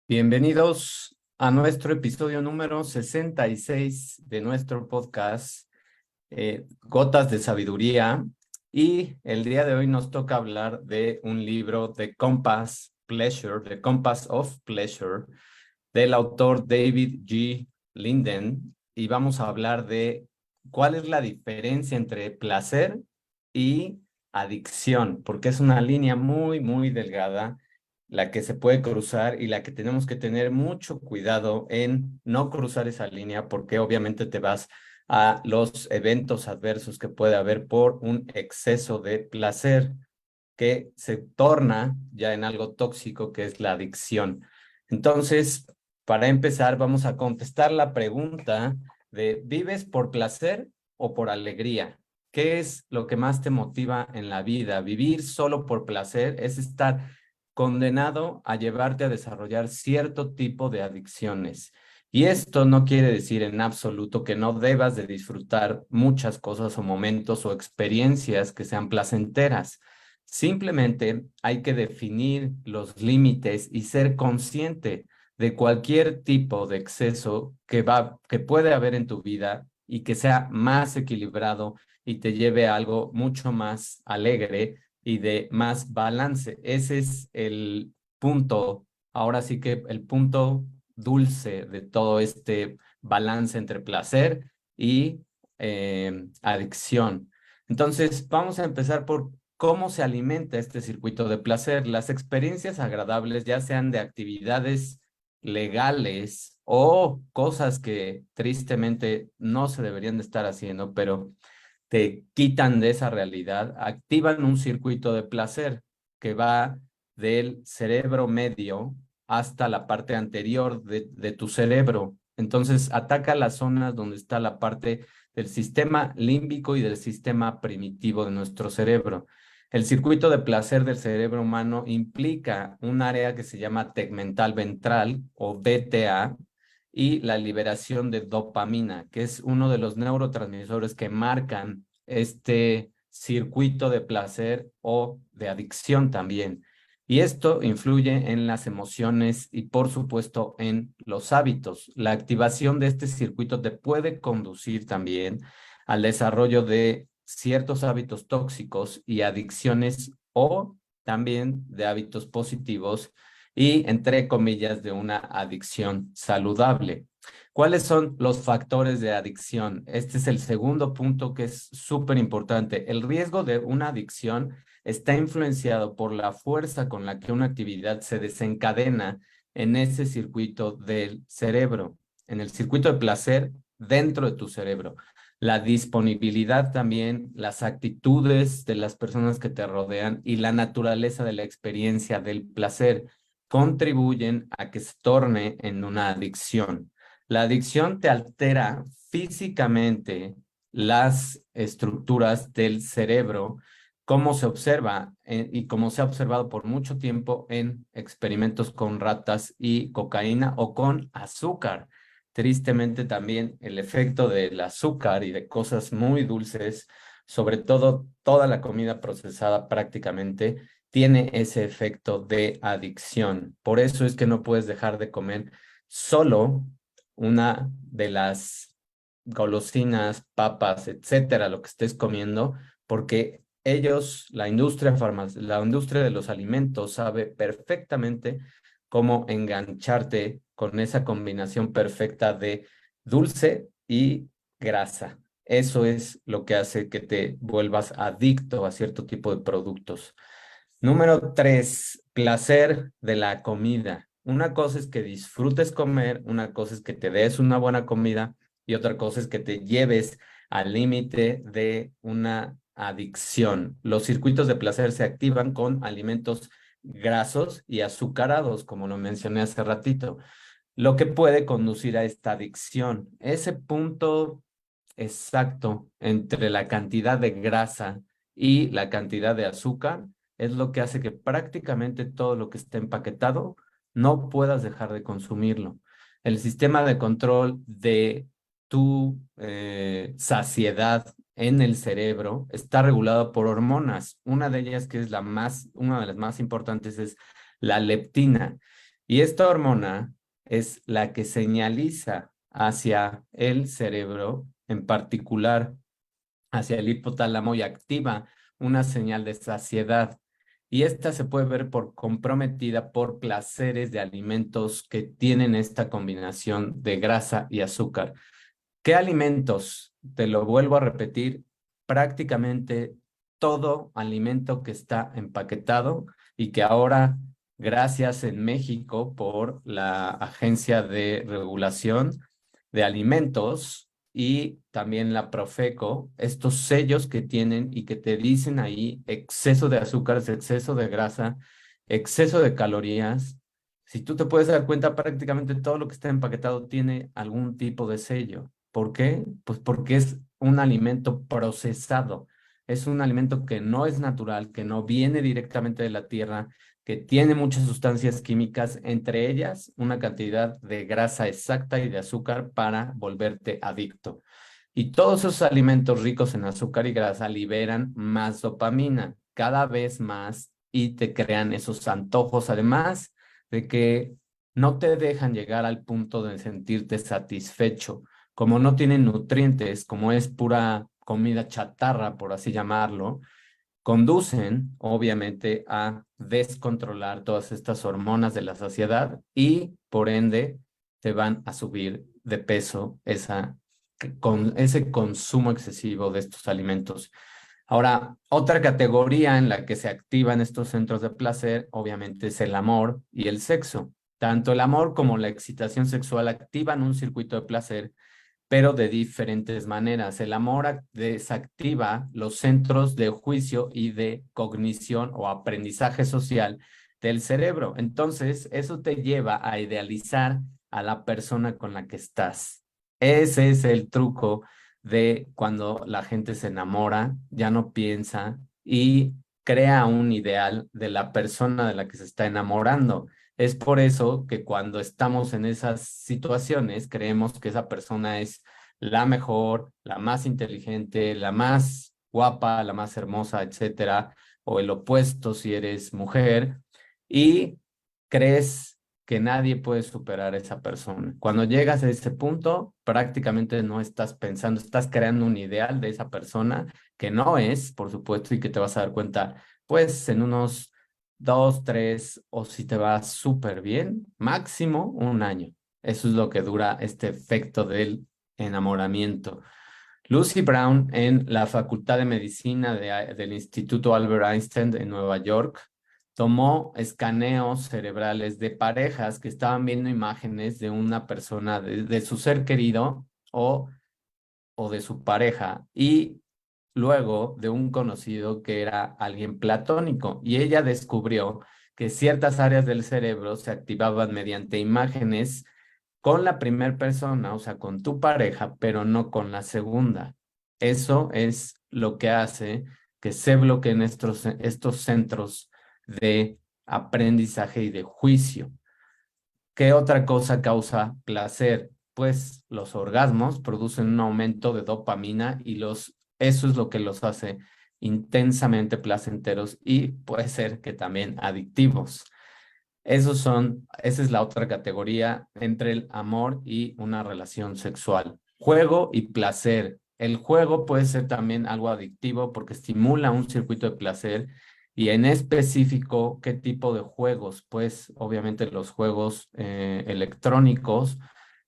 Bienvenidos a nuestro episodio número 66 de nuestro podcast Gotas de Sabiduría. Y el día de hoy nos toca hablar de un libro de Compass Pleasure, The Compass of Pleasure, del autor David G. Linden. Y vamos a hablar de cuál es la diferencia entre placer y adicción, porque es una línea muy, muy delgada la que se puede cruzar y la que tenemos que tener mucho cuidado en no cruzar esa línea, porque obviamente te vas a los eventos adversos que puede haber por un exceso de placer que se torna ya en algo tóxico, que es la adicción. Entonces, para empezar, vamos a contestar la pregunta de ¿vives por placer o por alegría? ¿Qué es lo que más te motiva en la vida? Vivir solo por placer es estar condenado a llevarte a desarrollar cierto tipo de adicciones. Y esto no quiere decir en absoluto que no debas de disfrutar muchas cosas o momentos o experiencias que sean placenteras. Simplemente hay que definir los límites y ser consciente de cualquier tipo de exceso que puede haber en tu vida y que sea más equilibrado y te lleve a algo mucho más alegre y de más balance. Ese es el punto, ahora sí que el punto dulce de todo este balance entre placer y adicción. Entonces, vamos a empezar por cómo se alimenta este circuito de placer. Las experiencias agradables, ya sean de actividades legales o cosas que tristemente no se deberían de estar haciendo, pero te quitan de esa realidad, activan un circuito de placer que va del cerebro medio hasta la parte anterior de tu cerebro. Entonces ataca las zonas donde está la parte del sistema límbico y del sistema primitivo de nuestro cerebro. El circuito de placer del cerebro humano implica un área que se llama tegmental ventral o VTA, y la liberación de dopamina, que es uno de los neurotransmisores que marcan este circuito de placer o de adicción también. Y esto influye en las emociones y, por supuesto, en los hábitos. La activación de este circuito te puede conducir también al desarrollo de ciertos hábitos tóxicos y adicciones, o también de hábitos positivos y, entre comillas, de una adicción saludable. ¿Cuáles son los factores de adicción? Este es el segundo punto que es súper importante. El riesgo de una adicción está influenciado por la fuerza con la que una actividad se desencadena en ese circuito del cerebro, en el circuito de placer dentro de tu cerebro. La disponibilidad también, las actitudes de las personas que te rodean y la naturaleza de la experiencia del placer contribuyen a que se torne en una adicción. La adicción te altera físicamente las estructuras del cerebro, como se observa y como se ha observado por mucho tiempo en experimentos con ratas y cocaína o con azúcar. Tristemente también el efecto del azúcar y de cosas muy dulces, sobre todo toda la comida procesada prácticamente, tiene ese efecto de adicción. Por eso es que no puedes dejar de comer solo una de las golosinas, papas, etcétera, lo que estés comiendo, porque ellos, la industria de los alimentos sabe perfectamente cómo engancharte con esa combinación perfecta de dulce y grasa. Eso es lo que hace que te vuelvas adicto a cierto tipo de productos. Número 3, placer de la comida. Una cosa es que disfrutes comer, una cosa es que te des una buena comida y otra cosa es que te lleves al límite de una adicción. Los circuitos de placer se activan con alimentos grasos y azucarados, como lo mencioné hace ratito, lo que puede conducir a esta adicción. Ese punto exacto entre la cantidad de grasa y la cantidad de azúcar es lo que hace que prácticamente todo lo que esté empaquetado no puedas dejar de consumirlo. El sistema de control de tu saciedad en el cerebro está regulado por hormonas. Una de ellas, que es una de las más importantes, es la leptina. Y esta hormona es la que señaliza hacia el cerebro, en particular hacia el hipotálamo, y activa una señal de saciedad. Y esta se puede ver por comprometida por placeres de alimentos que tienen esta combinación de grasa y azúcar. ¿Qué alimentos? Te lo vuelvo a repetir, prácticamente todo alimento que está empaquetado y que ahora, gracias en México por la Agencia de Regulación de Alimentos y también la Profeco, estos sellos que tienen y que te dicen ahí exceso de azúcares, exceso de grasa, exceso de calorías. Si tú te puedes dar cuenta, prácticamente todo lo que está empaquetado tiene algún tipo de sello. ¿Por qué? Pues porque es un alimento procesado. Es un alimento que no es natural, que no viene directamente de la tierra, que tiene muchas sustancias químicas, entre ellas una cantidad de grasa exacta y de azúcar para volverte adicto. Y todos esos alimentos ricos en azúcar y grasa liberan más dopamina, cada vez más, y te crean esos antojos, además de que no te dejan llegar al punto de sentirte satisfecho. Como no tienen nutrientes, como es pura comida chatarra, por así llamarlo, conducen obviamente a descontrolar todas estas hormonas de la saciedad y por ende te van a subir de peso con ese consumo excesivo de estos alimentos. Ahora, otra categoría en la que se activan estos centros de placer, obviamente, es el amor y el sexo. Tanto el amor como la excitación sexual activan un circuito de placer, pero de diferentes maneras. El amor desactiva los centros de juicio y de cognición o aprendizaje social del cerebro. Entonces, eso te lleva a idealizar a la persona con la que estás. Ese es el truco de cuando la gente se enamora, ya no piensa y crea un ideal de la persona de la que se está enamorando. Es por eso que cuando estamos en esas situaciones creemos que esa persona es la mejor, la más inteligente, la más guapa, la más hermosa, etcétera, o el opuesto si eres mujer, y crees que nadie puede superar a esa persona. Cuando llegas a ese punto, prácticamente no estás pensando, estás creando un ideal de esa persona que no es, por supuesto, y que te vas a dar cuenta, pues en unos 2, 3, o si te va súper bien, máximo un año. Eso es lo que dura este efecto del enamoramiento. Lucy Brown, en la Facultad de Medicina del Instituto Albert Einstein en Nueva York, tomó escaneos cerebrales de parejas que estaban viendo imágenes de una persona, de su ser querido o de su pareja, y luego de un conocido que era alguien platónico. Y ella descubrió que ciertas áreas del cerebro se activaban mediante imágenes con la primera persona, o sea, con tu pareja, pero no con la segunda. Eso es lo que hace que se bloqueen estos centros de aprendizaje y de juicio. ¿Qué otra cosa causa placer? Pues los orgasmos producen un aumento de dopamina y eso es lo que los hace intensamente placenteros y puede ser que también adictivos. Esa es la otra categoría entre el amor y una relación sexual. Juego y placer. El juego puede ser también algo adictivo porque estimula un circuito de placer y en específico, ¿qué tipo de juegos? Pues obviamente los juegos electrónicos.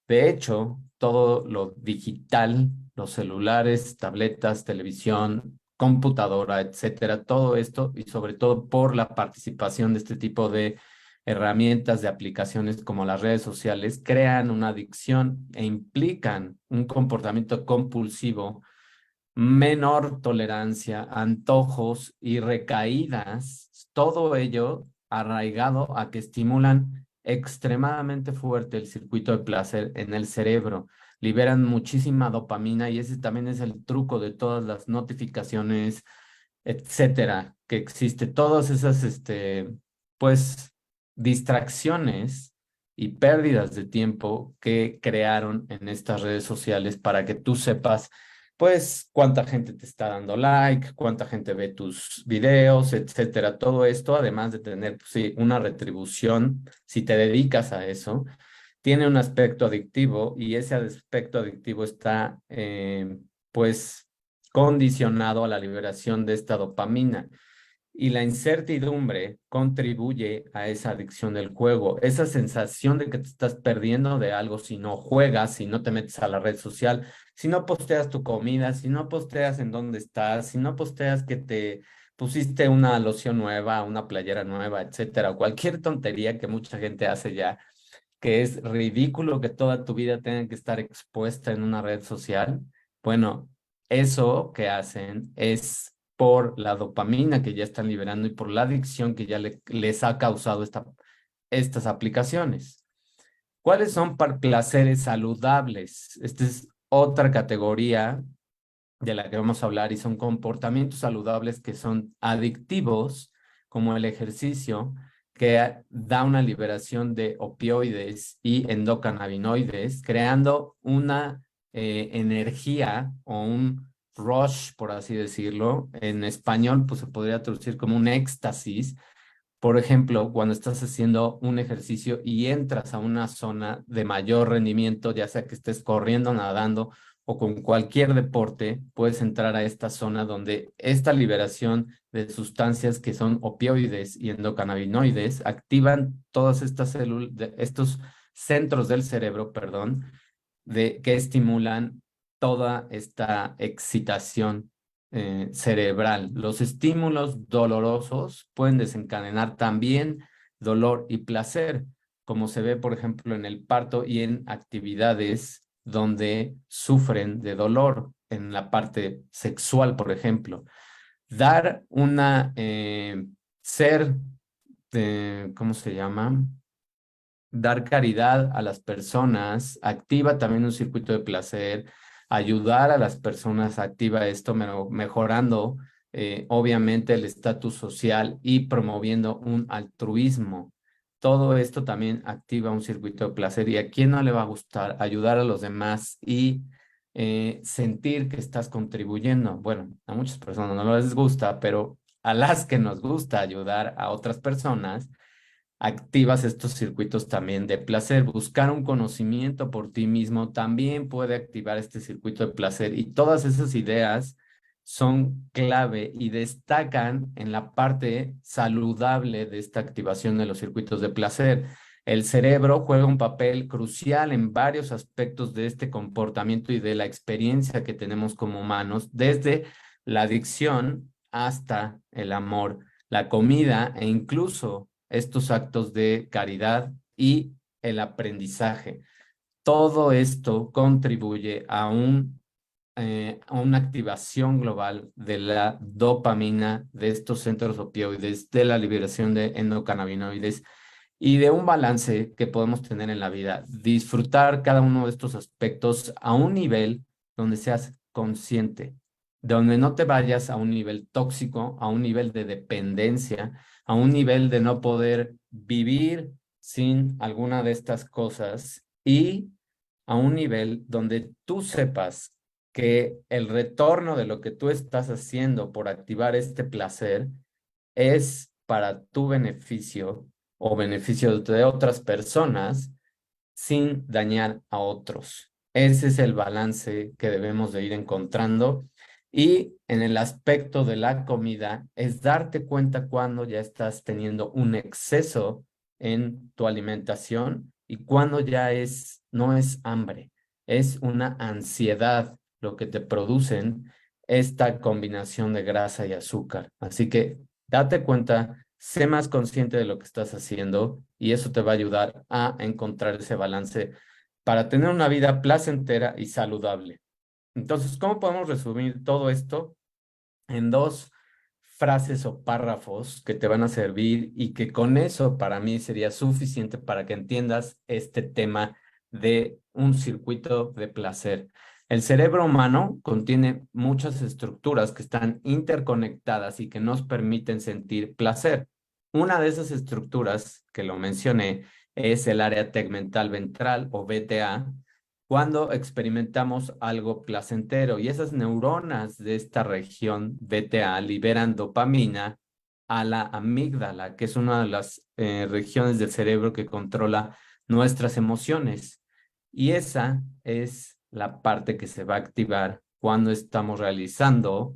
De hecho, todo lo digital, los celulares, tabletas, televisión, computadora, etcétera, todo esto y sobre todo por la participación de este tipo de herramientas de aplicaciones como las redes sociales, crean una adicción e implican un comportamiento compulsivo, menor tolerancia, antojos y recaídas, todo ello arraigado a que estimulan extremadamente fuerte el circuito de placer en el cerebro, liberan muchísima dopamina y ese también es el truco de todas las notificaciones, etcétera, que existe, todas esas, pues, distracciones y pérdidas de tiempo que crearon en estas redes sociales para que tú sepas pues cuánta gente te está dando like, cuánta gente ve tus videos, etcétera. Todo esto, además de tener, pues, sí, una retribución, si te dedicas a eso, tiene un aspecto adictivo y ese aspecto adictivo está, pues, condicionado a la liberación de esta dopamina. Y la incertidumbre contribuye a esa adicción del juego, esa sensación de que te estás perdiendo de algo si no juegas, si no te metes a la red social, si no posteas tu comida, si no posteas en dónde estás, si no posteas que te pusiste una loción nueva, una playera nueva, etcétera, o cualquier tontería que mucha gente hace ya, que es ridículo que toda tu vida tenga que estar expuesta en una red social. Bueno, eso que hacen es por la dopamina que ya están liberando y por la adicción que ya les ha causado estas aplicaciones. ¿Cuáles son placeres saludables? Esta es otra categoría de la que vamos a hablar y son comportamientos saludables que son adictivos, como el ejercicio, que da una liberación de opioides y endocannabinoides, creando una energía o un rush, por así decirlo. En español, pues se podría traducir como un éxtasis. Por ejemplo, cuando estás haciendo un ejercicio y entras a una zona de mayor rendimiento, ya sea que estés corriendo, nadando o con cualquier deporte, puedes entrar a esta zona donde esta liberación de sustancias que son opioides y endocannabinoides activan todas estas células, estos centros del cerebro, perdón, que estimulan toda esta excitación cerebral. Los estímulos dolorosos pueden desencadenar también dolor y placer, como se ve, por ejemplo, en el parto y en actividades donde sufren de dolor, en la parte sexual, por ejemplo. Dar ser, ¿cómo se llama? Dar caridad a las personas, activa también un circuito de placer, ayudar a las personas activa esto, mejorando obviamente el estatus social y promoviendo un altruismo. Todo esto también activa un circuito de placer y a quién no le va a gustar ayudar a los demás y sentir que estás contribuyendo. Bueno, a muchas personas no les gusta, pero a las que nos gusta ayudar a otras personas, activas estos circuitos también de placer. Buscar un conocimiento por ti mismo también puede activar este circuito de placer y todas esas ideas son clave y destacan en la parte saludable de esta activación de los circuitos de placer. El cerebro juega un papel crucial en varios aspectos de este comportamiento y de la experiencia que tenemos como humanos, desde la adicción hasta el amor, la comida e incluso estos actos de caridad y el aprendizaje. Todo esto contribuye a una activación global de la dopamina, de estos centros opioides, de la liberación de endocannabinoides y de un balance que podemos tener en la vida. Disfrutar cada uno de estos aspectos a un nivel donde seas consciente, donde no te vayas a un nivel tóxico, a un nivel de dependencia, a un nivel de no poder vivir sin alguna de estas cosas y a un nivel donde tú sepas que el retorno de lo que tú estás haciendo por activar este placer es para tu beneficio o beneficio de otras personas sin dañar a otros. Ese es el balance que debemos de ir encontrando. Y en el aspecto de la comida, es darte cuenta cuando ya estás teniendo un exceso en tu alimentación y cuando ya no es hambre, es una ansiedad lo que te producen esta combinación de grasa y azúcar. Así que date cuenta, sé más consciente de lo que estás haciendo y eso te va a ayudar a encontrar ese balance para tener una vida placentera y saludable. Entonces, ¿cómo podemos resumir todo esto en dos frases o párrafos que te van a servir y que con eso para mí sería suficiente para que entiendas este tema de un circuito de placer? El cerebro humano contiene muchas estructuras que están interconectadas y que nos permiten sentir placer. Una de esas estructuras que lo mencioné es el área tegmental ventral o VTA, cuando experimentamos algo placentero. Y esas neuronas de esta región BTA liberan dopamina a la amígdala, que es una de las regiones del cerebro que controla nuestras emociones. Y esa es la parte que se va a activar cuando estamos realizando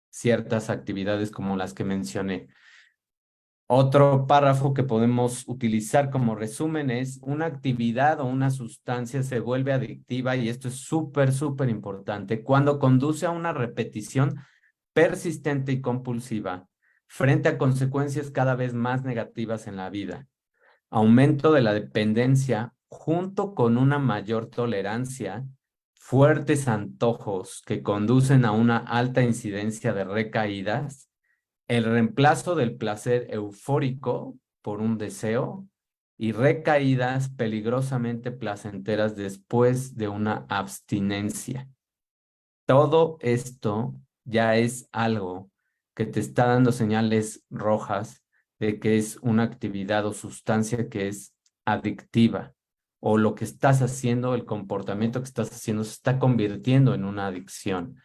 ciertas actividades como las que mencioné. Otro párrafo que podemos utilizar como resumen es: una actividad o una sustancia se vuelve adictiva, y esto es súper, súper importante, cuando conduce a una repetición persistente y compulsiva frente a consecuencias cada vez más negativas en la vida. Aumento de la dependencia junto con una mayor tolerancia, fuertes antojos que conducen a una alta incidencia de recaídas, el reemplazo del placer eufórico por un deseo y recaídas peligrosamente placenteras después de una abstinencia. Todo esto ya es algo que te está dando señales rojas de que es una actividad o sustancia que es adictiva, o lo que estás haciendo, el comportamiento que estás haciendo se está convirtiendo en una adicción.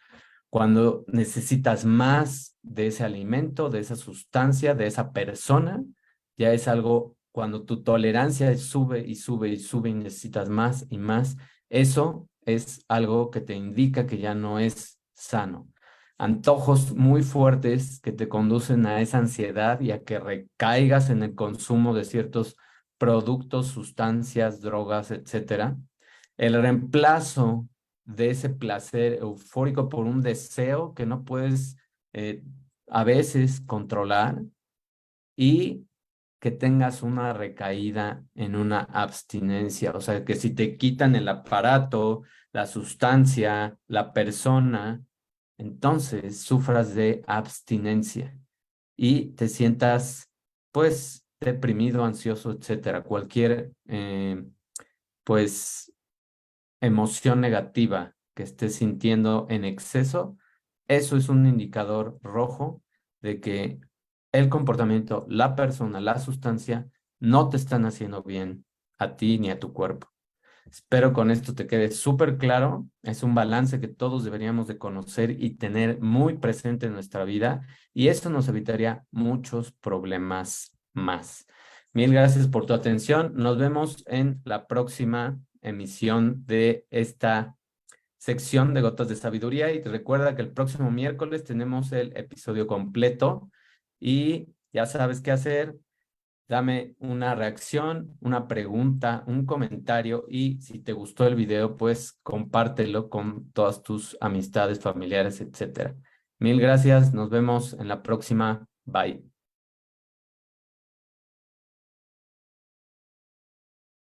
Cuando necesitas más de ese alimento, de esa sustancia, de esa persona, ya es algo, cuando tu tolerancia sube y sube y sube y necesitas más y más, eso es algo que te indica que ya no es sano. Antojos muy fuertes que te conducen a esa ansiedad y a que recaigas en el consumo de ciertos productos, sustancias, drogas, etcétera. El reemplazo de ese placer eufórico por un deseo que no puedes eh, a veces controlar, y que tengas una recaída en una abstinencia. O sea, que si te quitan el aparato, la sustancia, la persona, entonces sufras de abstinencia y te sientas pues deprimido, ansioso, etcétera. Cualquier pues emoción negativa que estés sintiendo en exceso, eso es un indicador rojo de que el comportamiento, la persona, la sustancia no te están haciendo bien a ti ni a tu cuerpo. Espero con esto te quede súper claro. Es un balance que todos deberíamos de conocer y tener muy presente en nuestra vida, y eso nos evitaría muchos problemas más. Mil gracias por tu atención. Nos vemos en la próxima emisión de esta sección de Gotas de Sabiduría, y recuerda que el próximo miércoles tenemos el episodio completo y ya sabes qué hacer. Dame una reacción, una pregunta, un comentario, y si te gustó el video, pues compártelo con todas tus amistades, familiares, etcétera. Mil gracias. Nos vemos en la próxima. Bye.